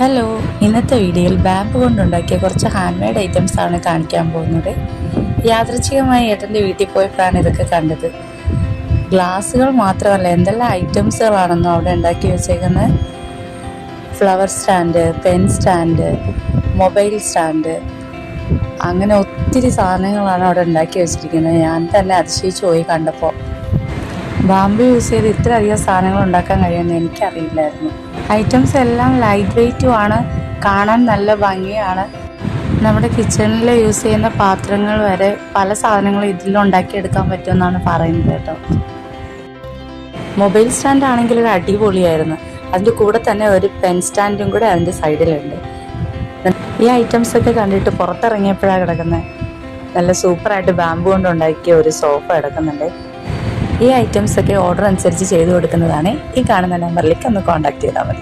Hello, ഇന്നത്തെ വീഡിയോയിൽ bamboo കൊണ്ടുണ്ടാക്കിയ കുറച്ച് ഹാൻഡ് മെയ്ഡ് ഐറ്റംസ് ആണ് കാണിക്കാൻ പോകുന്നത്. യാദൃച്ഛികമായി ഏട്ടൻ്റെ വീട്ടിൽ പോയപ്പോഴാണ് ഇതൊക്കെ കണ്ടത്. ഗ്ലാസ്സുകൾ മാത്രമല്ല, എന്തെല്ലാം ഐറ്റംസുകളാണെന്നോ അവിടെ ഉണ്ടാക്കി വെച്ചേക്കുന്നത്. Flower stand, pen stand, mobile stand, അങ്ങനെ ഒത്തിരി സാധനങ്ങളാണ് അവിടെ ഉണ്ടാക്കി വെച്ചിരിക്കുന്നത്. ഞാൻ തന്നെ അതിശയിച്ചു പോയി കണ്ടപ്പോൾ. ബാമ്പു യൂസ് ചെയ്ത് ഇത്രയധികം സാധനങ്ങൾ ഉണ്ടാക്കാൻ കഴിയുമെന്ന് എനിക്കറിയില്ലായിരുന്നു. ഐറ്റംസ് എല്ലാം ലൈറ്റ് വെയ്റ്റുമാണ്, കാണാൻ നല്ല ഭംഗിയാണ്. നമ്മുടെ കിച്ചണിൽ യൂസ് ചെയ്യുന്ന പാത്രങ്ങൾ വരെ പല സാധനങ്ങളും ഇതിലുണ്ടാക്കിയെടുക്കാൻ പറ്റുമെന്നാണ് പറയുന്നത് കേട്ടോ. മൊബൈൽ സ്റ്റാൻഡ് ആണെങ്കിൽ ഒരു അടിപൊളിയായിരുന്നു. അതിൻ്റെ കൂടെ തന്നെ ഒരു പെൻ സ്റ്റാൻഡും കൂടെ അതിൻ്റെ സൈഡിലുണ്ട്. ഈ ഐറ്റംസൊക്കെ കണ്ടിട്ട് പുറത്തിറങ്ങിയപ്പോഴാണ് കിടക്കുന്നത്. നല്ല സൂപ്പറായിട്ട് ബാമ്പു കൊണ്ട് ഉണ്ടാക്കിയ ഒരു സോഫ കിടക്കുന്നുണ്ട്. ഈ ഐറ്റംസൊക്കെ ഓർഡർ അനുസരിച്ച് ചെയ്തു കൊടുക്കുന്നതാണ്. ഈ കാണുന്ന നമ്പറിലേക്ക് ഒന്ന് കോൺടാക്ട് ചെയ്താൽ മതി.